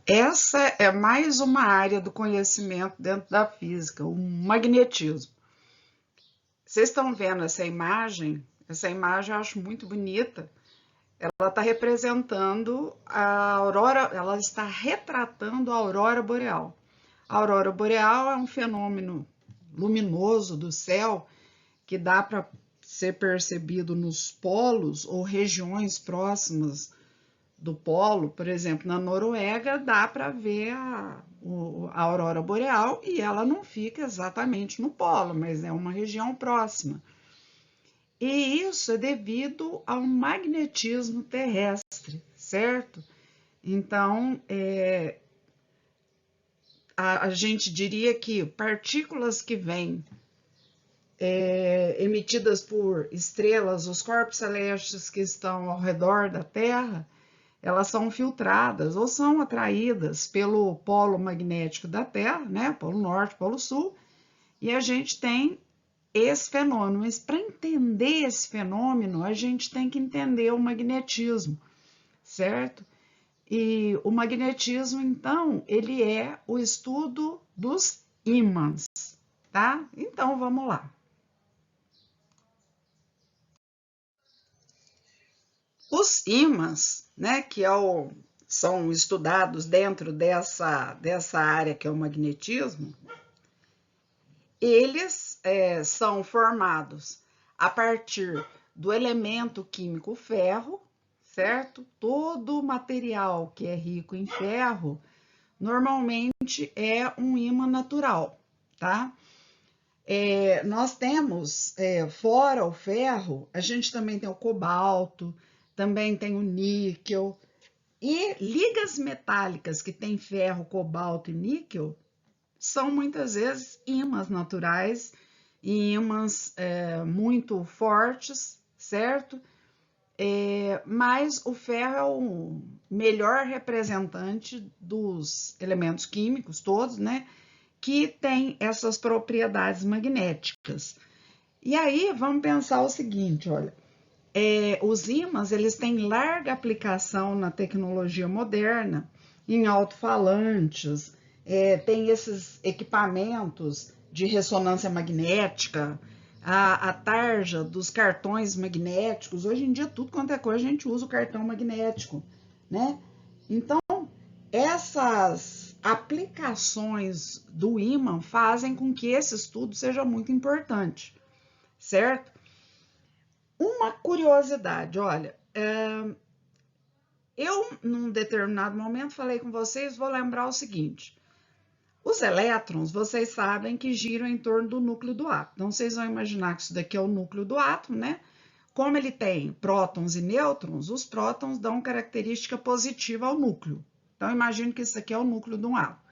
Essa é mais uma área do conhecimento dentro da física, o magnetismo. Vocês estão vendo essa imagem? Essa imagem eu acho muito bonita. Ela está representando a aurora, ela está retratando a aurora boreal. A aurora boreal é um fenômeno luminoso do céu que dá para ser percebido nos polos ou regiões próximas do polo, por exemplo, na Noruega, dá para ver a aurora boreal e ela não fica exatamente no polo, mas é uma região próxima. E isso é devido ao magnetismo terrestre, certo? Então, a gente diria que partículas que vêm emitidas por estrelas, os corpos celestes que estão ao redor da Terra, elas são filtradas ou são atraídas pelo polo magnético da Terra, né? Polo Norte, Polo Sul, e a gente tem esse fenômeno. Mas para entender esse fenômeno, a gente tem que entender o magnetismo, certo? E o magnetismo, então, ele é o estudo dos ímãs, tá? Então, vamos lá. Os ímãs, né, são estudados dentro dessa área que é o magnetismo, eles são formados a partir do elemento químico ferro, certo? Todo material que é rico em ferro normalmente é um ímã natural, tá? Nós temos, fora o ferro, a gente também tem o cobalto, também tem o níquel, e ligas metálicas que têm ferro, cobalto e níquel são muitas vezes ímãs naturais e ímãs muito fortes, certo? Mas o ferro é o melhor representante dos elementos químicos todos, né? Que tem essas propriedades magnéticas. E aí vamos pensar o seguinte, olha, os ímãs eles têm larga aplicação na tecnologia moderna, em alto-falantes, tem esses equipamentos de ressonância magnética, a tarja dos cartões magnéticos. Hoje em dia, tudo quanto é coisa, a gente usa o cartão magnético, né? Então, essas aplicações do ímã fazem com que esse estudo seja muito importante, certo? Uma curiosidade, olha, eu num determinado momento falei com vocês, vou lembrar o seguinte: os elétrons, vocês sabem que giram em torno do núcleo do átomo. Então, vocês vão imaginar que isso daqui é o núcleo do átomo, né? Como ele tem prótons e nêutrons, os prótons dão característica positiva ao núcleo. Então, imagine que isso aqui é o núcleo de um átomo.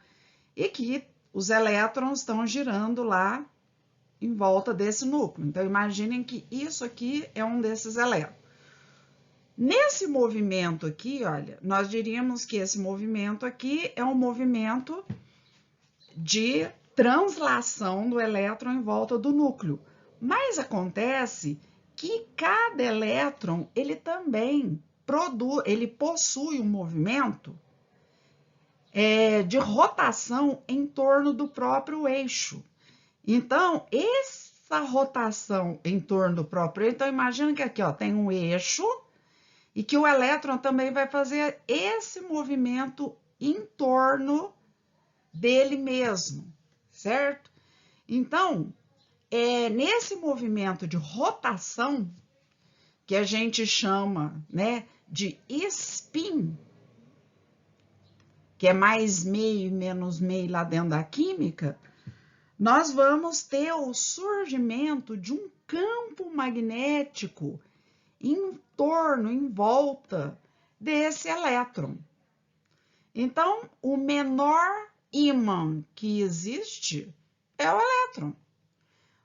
E que os elétrons estão girando lá em volta desse núcleo. Então, imaginem que isso aqui é um desses elétrons. Nesse movimento aqui, olha, nós diríamos que esse movimento aqui é um movimento de translação do elétron em volta do núcleo. Mas acontece que cada elétron, ele também ele possui um movimento de rotação em torno do próprio eixo. Então, essa rotação em torno do próprio eixo, então imagina que aqui ó, tem um eixo e que o elétron também vai fazer esse movimento em torno dele mesmo, certo? Então, nesse movimento de rotação, que a gente chama, né, de spin, que é mais meio e menos meio lá dentro da química, nós vamos ter o surgimento de um campo magnético em torno, em volta desse elétron. Então, o menor ímã que existe é o elétron.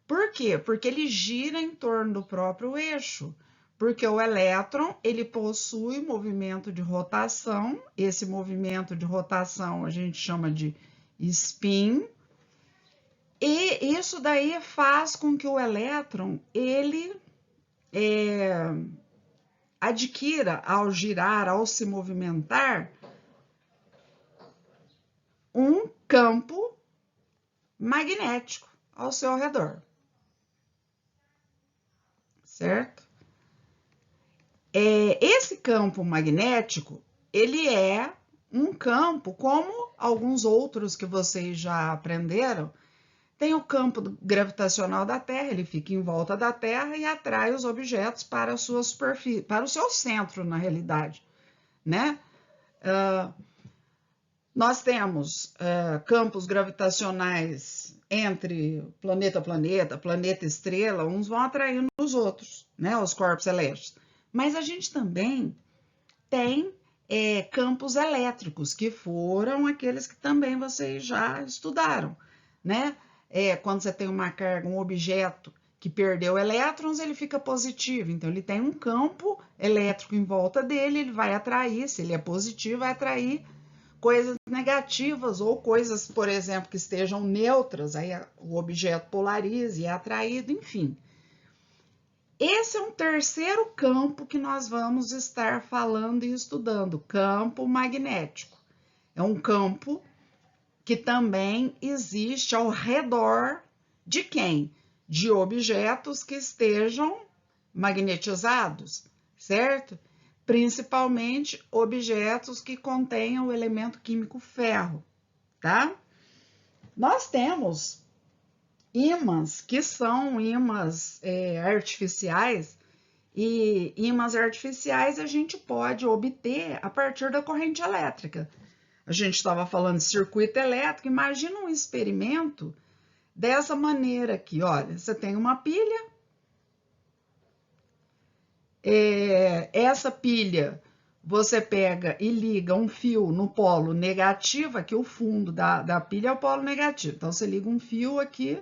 Por quê? Porque ele gira em torno do próprio eixo. Porque o elétron, ele possui movimento de rotação. Esse movimento de rotação a gente chama de spin. E isso daí faz com que o elétron, ele adquira, ao girar, ao se movimentar, campo magnético ao seu redor, certo? Esse campo magnético, ele é um campo como alguns outros que vocês já aprenderam. Tem o campo gravitacional da Terra, ele fica em volta da Terra e atrai os objetos para a sua superfície, para o seu centro, na realidade, né? Nós temos campos gravitacionais entre planeta-planeta, planeta-estrela, uns vão atraindo os outros, né? Os corpos celestes. Mas a gente também tem campos elétricos, que foram aqueles que também vocês já estudaram, né? Quando você tem uma carga, um objeto que perdeu elétrons, ele fica positivo. Então, ele tem um campo elétrico em volta dele, ele vai atrair, se ele é positivo, vai atrair coisas negativas ou coisas, por exemplo, que estejam neutras, aí o objeto polariza e é atraído, enfim. Esse é um terceiro campo que nós vamos estar falando e estudando, campo magnético. É um campo que também existe ao redor de quem? De objetos que estejam magnetizados, certo? Principalmente objetos que contenham o elemento químico ferro, tá? Nós temos ímãs que são ímãs artificiais, e ímãs artificiais a gente pode obter a partir da corrente elétrica. A gente estava falando de circuito elétrico, imagina um experimento dessa maneira aqui, olha, você tem uma pilha, essa pilha você pega e liga um fio no polo negativo, aqui o fundo da pilha é o polo negativo, então você liga um fio aqui,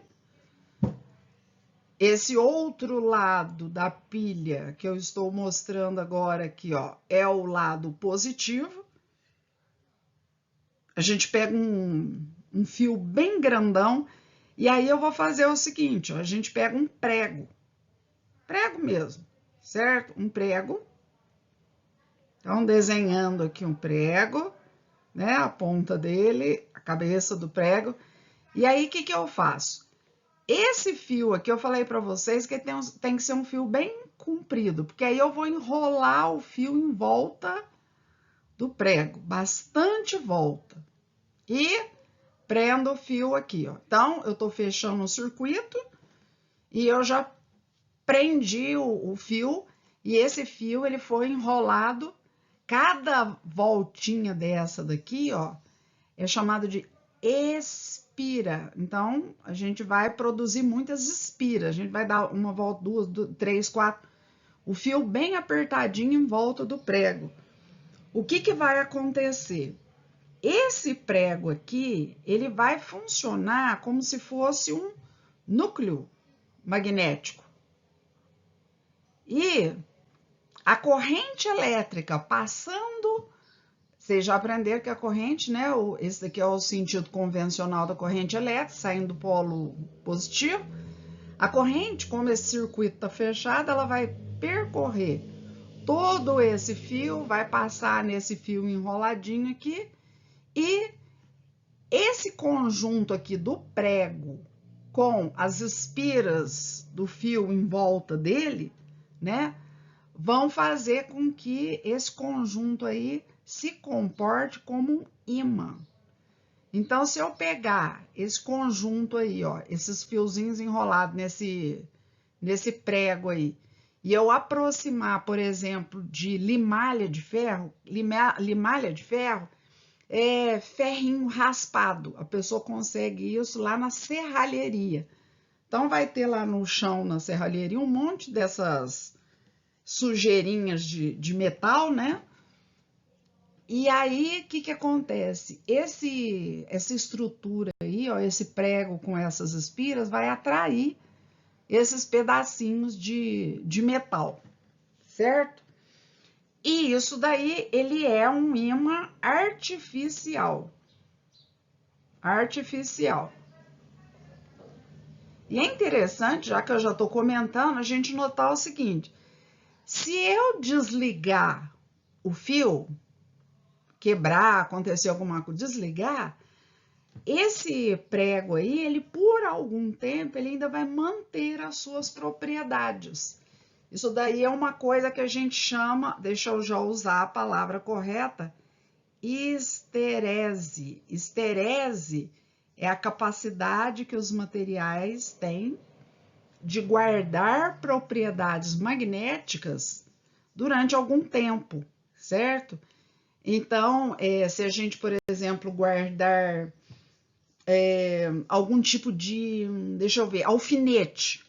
esse outro lado da pilha que eu estou mostrando agora aqui, ó, é o lado positivo. A gente pega um fio bem grandão e aí eu vou fazer o seguinte, ó, a gente pega um prego mesmo, certo? Um prego. Então, desenhando aqui um prego, né? A ponta dele, a cabeça do prego. E aí, o que eu faço? Esse fio aqui, eu falei para vocês que tem que ser um fio bem comprido, porque aí eu vou enrolar o fio em volta do prego, bastante volta. E prendo o fio aqui, ó. Então, eu tô fechando o circuito e eu já prendi o fio, e esse fio, ele foi enrolado, cada voltinha dessa daqui, ó, é chamado de espira. Então, a gente vai produzir muitas espiras, a gente vai dar uma volta, duas, três, quatro, o fio bem apertadinho em volta do prego. O que vai acontecer? Esse prego aqui, ele vai funcionar como se fosse um núcleo magnético. E a corrente elétrica passando, vocês já aprenderam que a corrente, né? Esse daqui é o sentido convencional da corrente elétrica, saindo do polo positivo. A corrente, como esse circuito está fechado, ela vai percorrer todo esse fio, vai passar nesse fio enroladinho aqui, e esse conjunto aqui do prego com as espiras do fio em volta dele, né, vão fazer com que esse conjunto aí se comporte como um ímã. Então, se eu pegar esse conjunto aí, ó, esses fiozinhos enrolados nesse prego aí, e eu aproximar, por exemplo, de limalha de ferro, limalha de ferro é ferrinho raspado, a pessoa consegue isso lá na serralheria. Então, vai ter lá no chão, na serralheria, um monte dessas sujeirinhas de metal, né? E aí, o que acontece? Essa estrutura aí, ó, esse prego com essas espiras, vai atrair esses pedacinhos de metal, certo? E isso daí, ele é um ímã artificial. Artificial. E é interessante, já que eu já estou comentando, a gente notar o seguinte: se eu desligar o fio, quebrar, acontecer alguma coisa, desligar, esse prego aí, ele por algum tempo, ele ainda vai manter as suas propriedades. Isso daí é uma coisa que a gente chama, deixa eu já usar a palavra correta, esterese. Esterese é a capacidade que os materiais têm de guardar propriedades magnéticas durante algum tempo, certo? Então, se a gente, por exemplo, guardar algum tipo de, deixa eu ver, alfinete,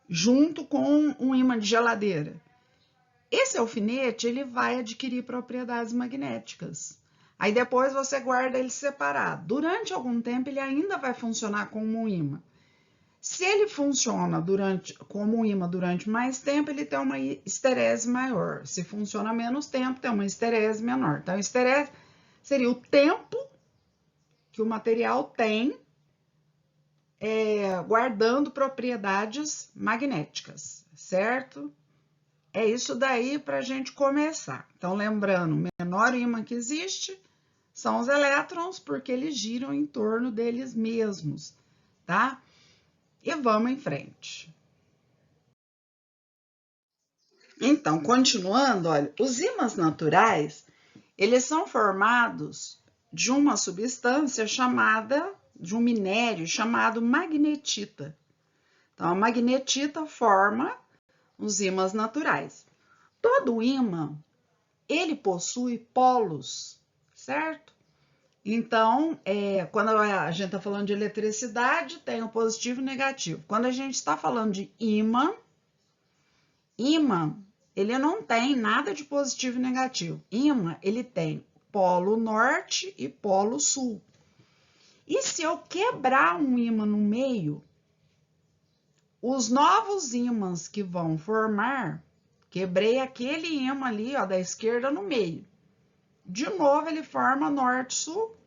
junto com um ímã de geladeira. Esse alfinete, ele vai adquirir propriedades magnéticas. Aí depois você guarda ele separado. Durante algum tempo, ele ainda vai funcionar como um ímã. Se ele funciona como um ímã durante mais tempo, ele tem uma esterese maior. Se funciona menos tempo, tem uma esterese menor. Então, esterese seria o tempo que o material tem guardando propriedades magnéticas, certo? É isso daí para a gente começar. Então, lembrando, o menor ímã que existe são os elétrons, porque eles giram em torno deles mesmos, tá? E vamos em frente. Então, continuando, olha, os ímãs naturais, eles são formados de uma substância chamada, de um minério chamado magnetita. Então, a magnetita forma os ímãs naturais. Todo ímã, ele possui polos, certo? Então, quando a gente está falando de eletricidade, tem o positivo e o negativo. Quando a gente está falando de ímã, ele não tem nada de positivo e negativo. Ímã, ele tem polo norte e polo sul. E se eu quebrar um ímã no meio, os novos ímãs que vão formar, quebrei aquele ímã ali, ó, da esquerda no meio. De novo, ele forma norte-sul.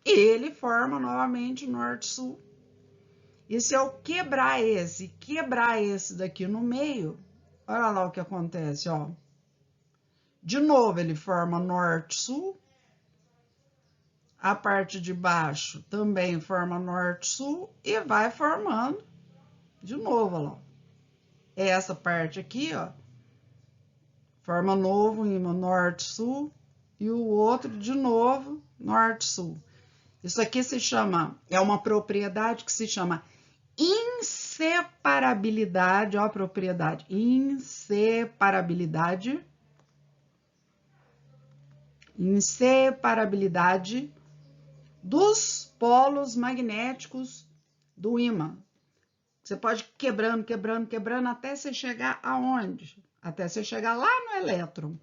E ele forma novamente norte-sul. E se eu quebrar esse daqui no meio, olha lá o que acontece, ó. De novo, ele forma norte-sul. A parte de baixo também forma norte-sul e vai formando de novo, ó. Essa parte aqui, ó, forma novo ímã norte-sul e o outro de novo norte-sul. Isso aqui é uma propriedade que se chama inseparabilidade, ó a propriedade, inseparabilidade dos polos magnéticos do ímã. Você pode ir quebrando, quebrando, quebrando, até você chegar aonde? Até você chegar lá no elétron,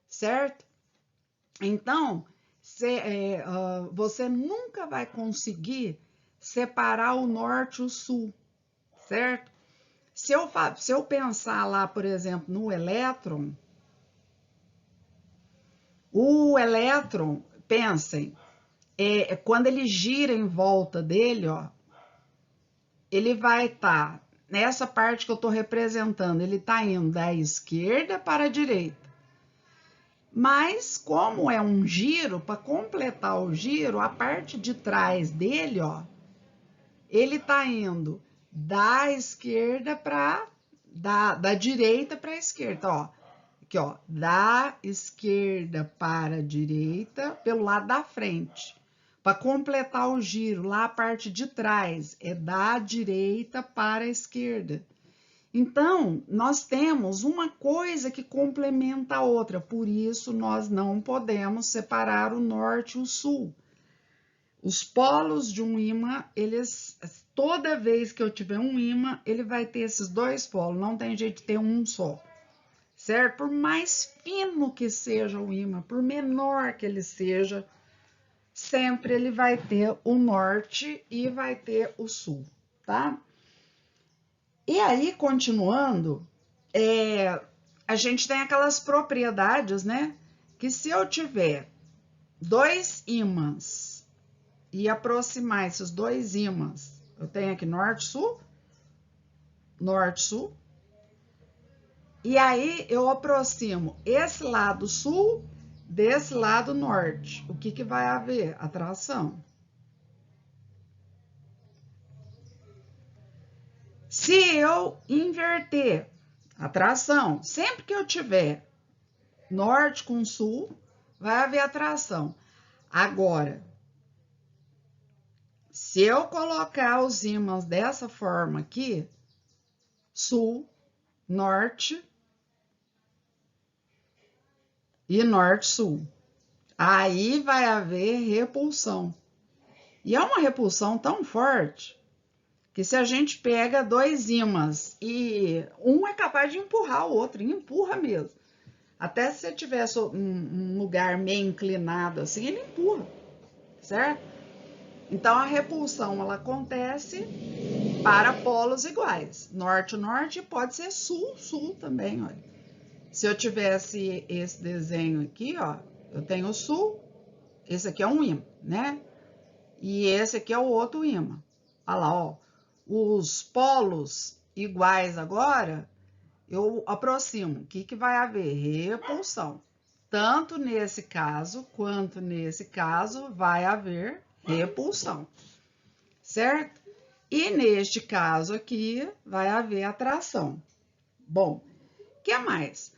certo? Então, você nunca vai conseguir separar o norte e o sul, certo? Se eu pensar lá, por exemplo, no elétron, o elétron, pensem, quando ele gira em volta dele, ó, ele vai estar nessa parte que eu estou representando, ele está indo da esquerda para a direita. Mas, como é um giro, para completar o giro, a parte de trás dele, ó, ele está indo da esquerda para da direita para a esquerda, ó. Aqui, ó, da esquerda para a direita pelo lado da frente. Para completar o giro, lá a parte de trás é da direita para a esquerda. Então, nós temos uma coisa que complementa a outra, por isso nós não podemos separar o norte e o sul. Os polos de um ímã, toda vez que eu tiver um ímã, ele vai ter esses dois polos, não tem jeito de ter um só, certo? Por mais fino que seja o ímã, por menor que ele seja, sempre ele vai ter o norte e vai ter o sul, tá? E aí, continuando, a gente tem aquelas propriedades, né? Que se eu tiver dois ímãs e aproximar esses dois ímãs, eu tenho aqui norte-sul, norte-sul, e aí eu aproximo esse lado sul desse lado norte, o que vai haver? Atração. Se eu inverter atração, sempre que eu tiver norte com sul, vai haver atração. Agora, se eu colocar os ímãs dessa forma aqui, sul, norte e norte-sul, aí vai haver repulsão. E é uma repulsão tão forte que se a gente pega dois ímãs e um é capaz de empurrar o outro, e empurra mesmo. Até se você tivesse um lugar meio inclinado assim, ele empurra, certo? Então a repulsão ela acontece para polos iguais. Norte-norte pode ser sul-sul também, olha. Se eu tivesse esse desenho aqui, ó, eu tenho o sul, esse aqui é um ímã, né? E esse aqui é o outro ímã. Olha lá, ó. Os polos iguais agora, eu aproximo. O que vai haver? Repulsão. Tanto nesse caso quanto nesse caso vai haver repulsão, certo? E neste caso aqui vai haver atração. Bom, o que mais?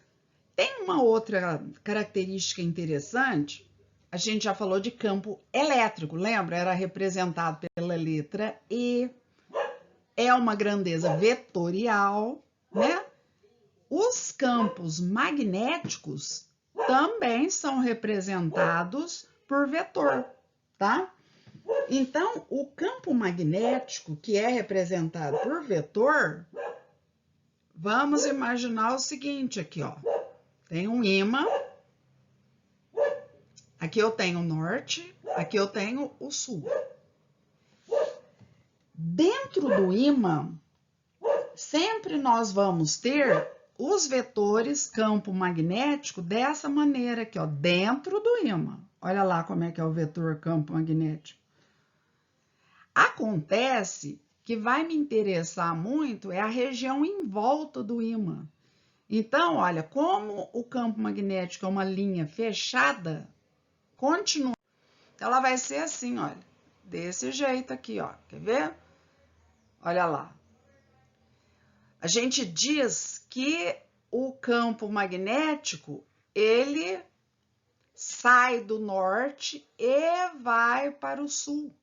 Tem uma outra característica interessante. A gente já falou de campo elétrico, lembra? Era representado pela letra E. É uma grandeza vetorial, né? Os campos magnéticos também são representados por vetor, tá? Então, o campo magnético, que é representado por vetor, vamos imaginar o seguinte aqui, ó. Tem um ímã, aqui eu tenho o norte, aqui eu tenho o sul. Dentro do ímã, sempre nós vamos ter os vetores campo magnético dessa maneira aqui, ó, dentro do ímã. Olha lá como é que é o vetor campo magnético. Acontece que vai me interessar muito é a região em volta do ímã. Então, olha, como o campo magnético é uma linha fechada, continua. Ela vai ser assim, olha, desse jeito aqui, ó. Quer ver? Olha lá. A gente diz que o campo magnético, ele sai do norte e vai para o sul.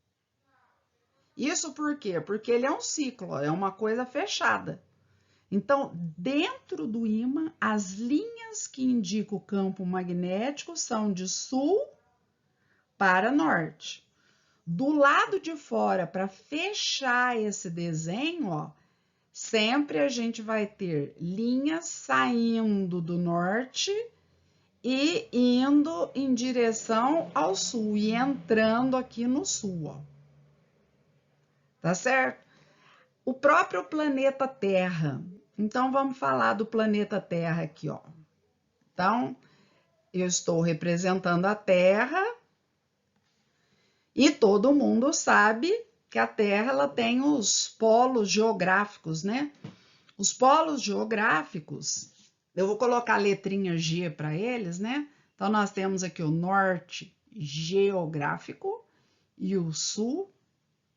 Isso por quê? Porque ele é um ciclo, ó, é uma coisa fechada. Então, dentro do ímã, as linhas que indicam o campo magnético são de sul para norte. Do lado de fora, para fechar esse desenho, ó, sempre a gente vai ter linhas saindo do norte e indo em direção ao sul e entrando aqui no sul, ó. Tá certo? O próprio planeta Terra. Então, vamos falar do planeta Terra aqui, ó. Então, eu estou representando a Terra e todo mundo sabe que a Terra ela tem os polos geográficos, né? Os polos geográficos, eu vou colocar a letrinha G para eles, né? Então, nós temos aqui o norte geográfico e o sul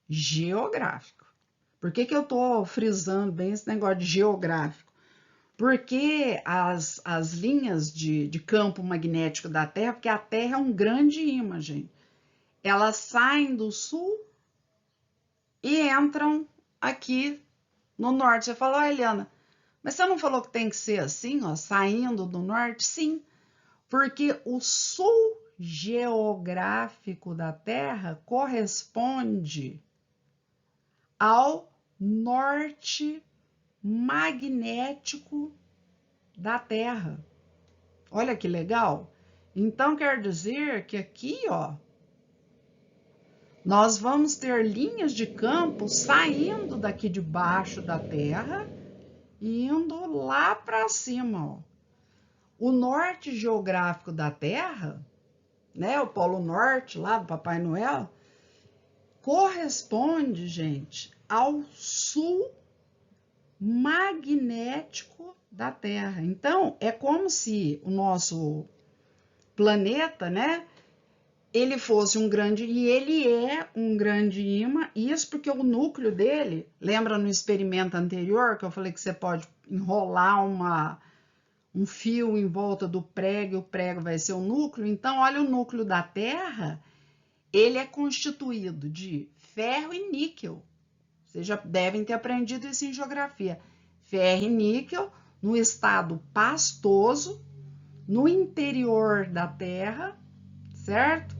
geográfico. Por que eu estou frisando bem esse negócio de geográfico? Porque as linhas de campo magnético da Terra, porque a Terra é um grande ímã, gente. Elas saem do sul e entram aqui no norte. Você falou, Eliana, mas você não falou que tem que ser assim, ó, saindo do norte? Sim, porque o sul geográfico da Terra corresponde ao norte magnético da Terra. Olha que legal. Então, quer dizer que aqui, ó, nós vamos ter linhas de campo saindo daqui de baixo da Terra e indo lá para cima, ó. O norte geográfico da Terra, né, o Polo Norte lá do Papai Noel, corresponde, gente, ao sul magnético da Terra. Então, é como se o nosso planeta, né, ele fosse um grande, e ele é um grande ímã, isso porque o núcleo dele, lembra no experimento anterior que eu falei que você pode enrolar um fio em volta do prego e o prego vai ser o núcleo? Então, olha o núcleo da Terra, ele é constituído de ferro e níquel. Vocês já devem ter aprendido isso em geografia. Ferro e níquel no estado pastoso, no interior da Terra, certo?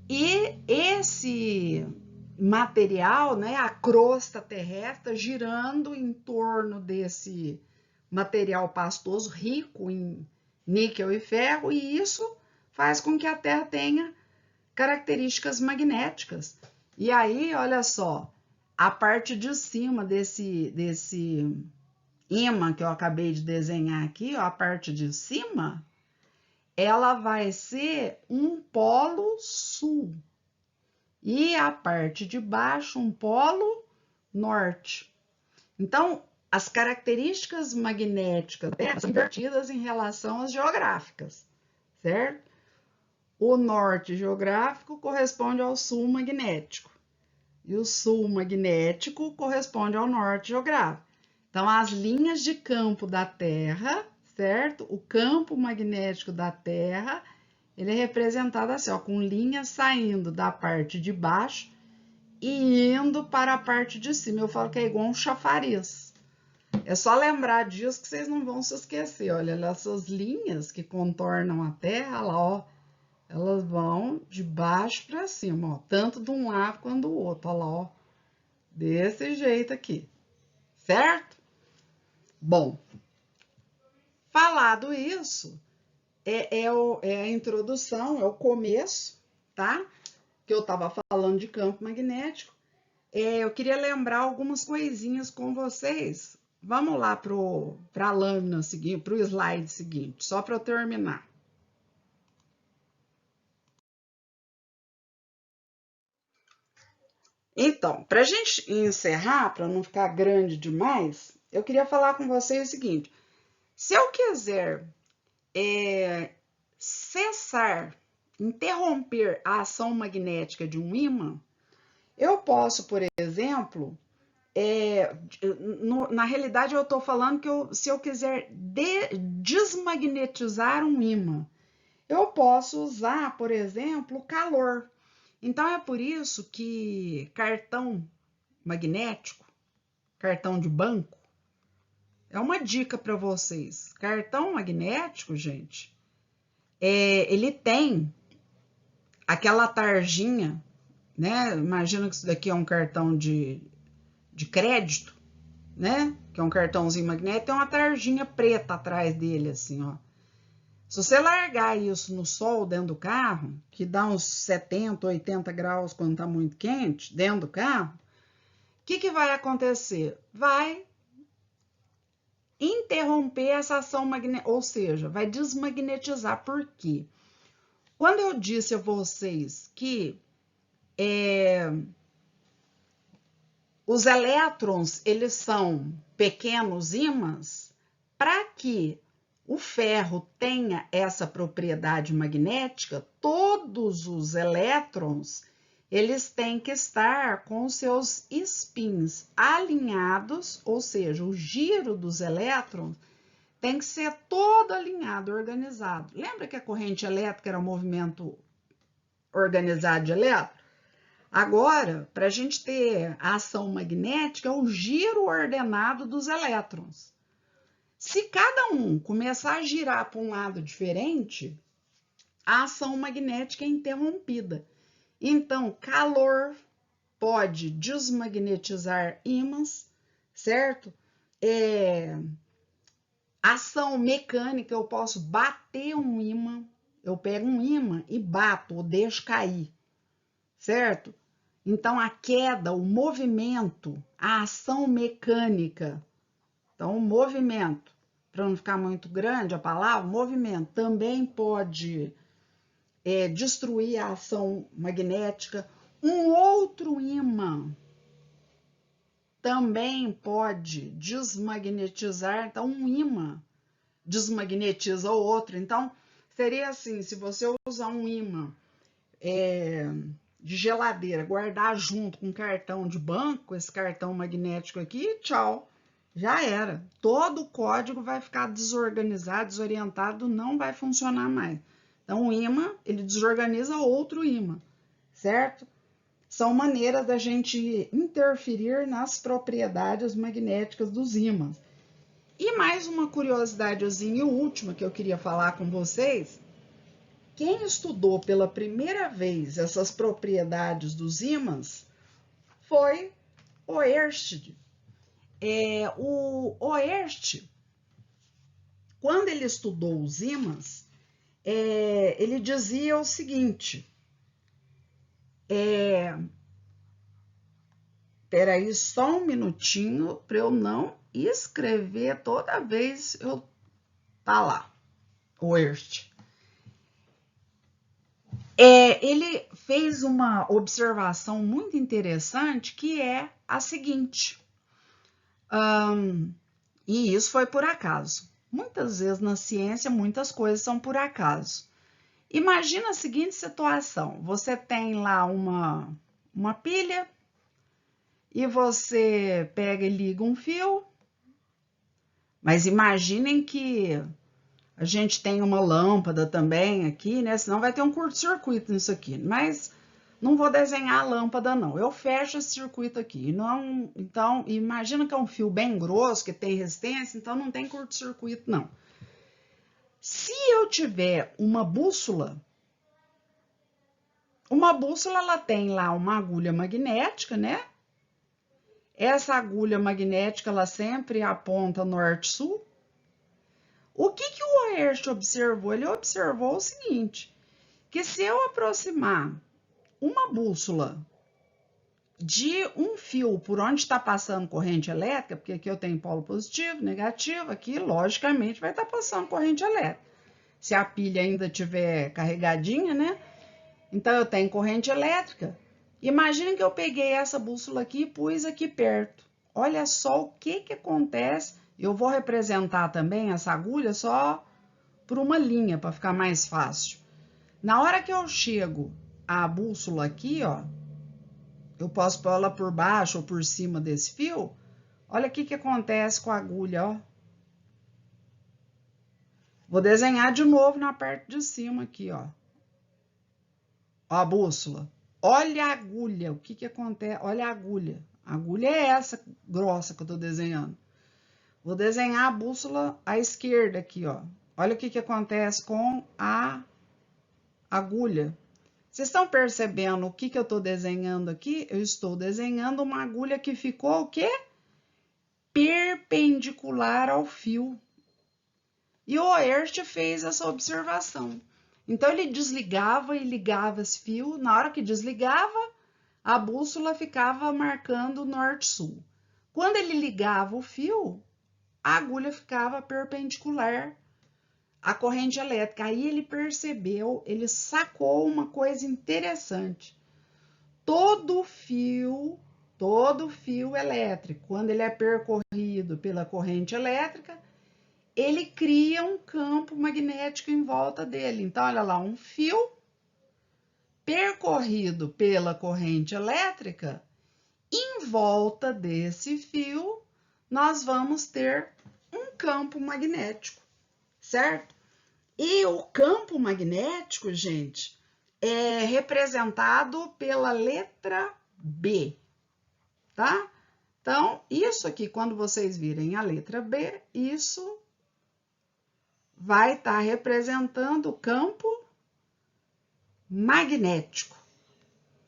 E esse material, né, a crosta terrestre, girando em torno desse material pastoso rico em níquel e ferro, e isso faz com que a Terra tenha características magnéticas. E aí, olha só, a parte de cima desse ímã que eu acabei de desenhar aqui, ó, a parte de cima, ela vai ser um polo sul. E a parte de baixo, um polo norte. Então, as características magnéticas são invertidas em relação às geográficas, certo? O norte geográfico corresponde ao sul magnético. E o sul magnético corresponde ao norte geográfico. Então, as linhas de campo da Terra, certo? O campo magnético da Terra, ele é representado assim, ó, com linhas saindo da parte de baixo e indo para a parte de cima. Eu falo que é igual um chafariz. É só lembrar disso que vocês não vão se esquecer. Olha, essas linhas que contornam a Terra, lá, ó, elas vão de baixo para cima, ó, tanto de um lado quanto do outro, ó lá, ó, desse jeito aqui, certo? Bom, falado isso, é a introdução, é o começo, tá? Que eu estava falando de campo magnético. Eu queria lembrar algumas coisinhas com vocês. Vamos lá para a lâmina seguinte, para o slide seguinte, só para eu terminar. Então, para a gente encerrar, para não ficar grande demais, eu queria falar com vocês o seguinte: se eu quiser cessar, interromper a ação magnética de um ímã, eu posso, por exemplo, na realidade eu estou falando que se eu quiser desmagnetizar um ímã, eu posso usar, por exemplo, o calor. Então é por isso que cartão magnético, cartão de banco, é uma dica para vocês. Cartão magnético, gente, ele tem aquela tarjinha, né? Imagina que isso daqui é um cartão de crédito, né? Que é um cartãozinho magnético, tem uma tarjinha preta atrás dele, assim, ó. Se você largar isso no sol dentro do carro, que dá uns 70, 80 graus quando tá muito quente, dentro do carro, o que vai acontecer? Vai interromper essa ação magnética, ou seja, vai desmagnetizar. Por quê? Quando eu disse a vocês que os elétrons, eles são pequenos ímãs, para que o ferro tenha essa propriedade magnética, todos os elétrons, eles têm que estar com seus spins alinhados, ou seja, o giro dos elétrons tem que ser todo alinhado, organizado. Lembra que a corrente elétrica era um movimento organizado de elétrons? Agora, para a gente ter a ação magnética, é o giro ordenado dos elétrons. Se cada um começar a girar para um lado diferente, a ação magnética é interrompida. Então, calor pode desmagnetizar ímãs, certo? Ação mecânica, eu posso bater um ímã, eu pego um ímã e bato, ou deixo cair, certo? Então, a queda, o movimento, a ação mecânica. Então, o movimento, para não ficar muito grande a palavra, movimento também pode destruir a ação magnética. Um outro ímã também pode desmagnetizar. Então, um ímã desmagnetiza o outro. Então, seria assim, se você usar um ímã de geladeira, guardar junto com cartão de banco, esse cartão magnético aqui, tchau, já era. Todo o código vai ficar desorganizado, desorientado, não vai funcionar mais. Então, o ímã, ele desorganiza outro ímã, certo? São maneiras da gente interferir nas propriedades magnéticas dos ímãs. E mais uma curiosidadezinha última que eu queria falar com vocês. Quem estudou pela primeira vez essas propriedades dos ímãs foi Oersted. O Oersted, quando ele estudou os ímãs, ele dizia o seguinte, peraí só um minutinho para eu não escrever toda vez eu tá lá, Oersted. Ele fez uma observação muito interessante que é a seguinte, e isso foi por acaso. Muitas vezes na ciência, muitas coisas são por acaso. Imagina a seguinte situação, você tem lá uma pilha e você pega e liga um fio, mas imaginem que a gente tem uma lâmpada também aqui, né? Senão vai ter um curto-circuito nisso aqui, mas não vou desenhar a lâmpada, não. Eu fecho esse circuito aqui. Não, então, imagina que é um fio bem grosso, que tem resistência, então não tem curto-circuito, não. Se eu tiver uma bússola ela tem lá uma agulha magnética, né? Essa agulha magnética, ela sempre aponta norte-sul. O que o Oersted observou? Ele observou o seguinte, que se eu aproximar uma bússola de um fio por onde está passando corrente elétrica, porque aqui eu tenho polo positivo, negativo, aqui logicamente vai estar passando corrente elétrica. Se a pilha ainda estiver carregadinha, né? Então eu tenho corrente elétrica. Imagina que eu peguei essa bússola aqui e pus aqui perto. Olha só o que acontece. Eu vou representar também essa agulha só por uma linha, para ficar mais fácil. Na hora que eu chego à bússola aqui, ó, eu posso pôr ela por baixo ou por cima desse fio. Olha o que acontece com a agulha, ó. Vou desenhar de novo na parte de cima aqui, ó. Ó a bússola. Olha a agulha, o que acontece? Olha a agulha. A agulha é essa grossa que eu tô desenhando. Vou desenhar a bússola à esquerda aqui, ó. Olha o que acontece com a agulha. Vocês estão percebendo o que eu estou desenhando aqui? Eu estou desenhando uma agulha que ficou o quê? Perpendicular ao fio. E o Oersted fez essa observação. Então, ele desligava e ligava esse fio. Na hora que desligava, a bússola ficava marcando norte-sul. Quando ele ligava o fio, a agulha ficava perpendicular à corrente elétrica. Aí ele percebeu, ele sacou uma coisa interessante. Todo fio elétrico, quando ele é percorrido pela corrente elétrica, ele cria um campo magnético em volta dele. Então, olha lá, um fio percorrido pela corrente elétrica, em volta desse fio, nós vamos ter um campo magnético, certo? E o campo magnético, gente, é representado pela letra B, tá? Então, isso aqui, quando vocês virem a letra B, isso vai estar representando o campo magnético,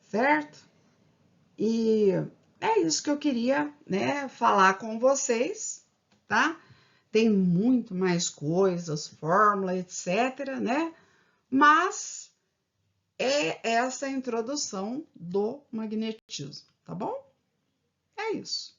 certo? E é isso que eu queria, né, falar com vocês, tá? Tem muito mais coisas, fórmula, etc, né? Mas é essa a introdução do magnetismo, tá bom? É isso.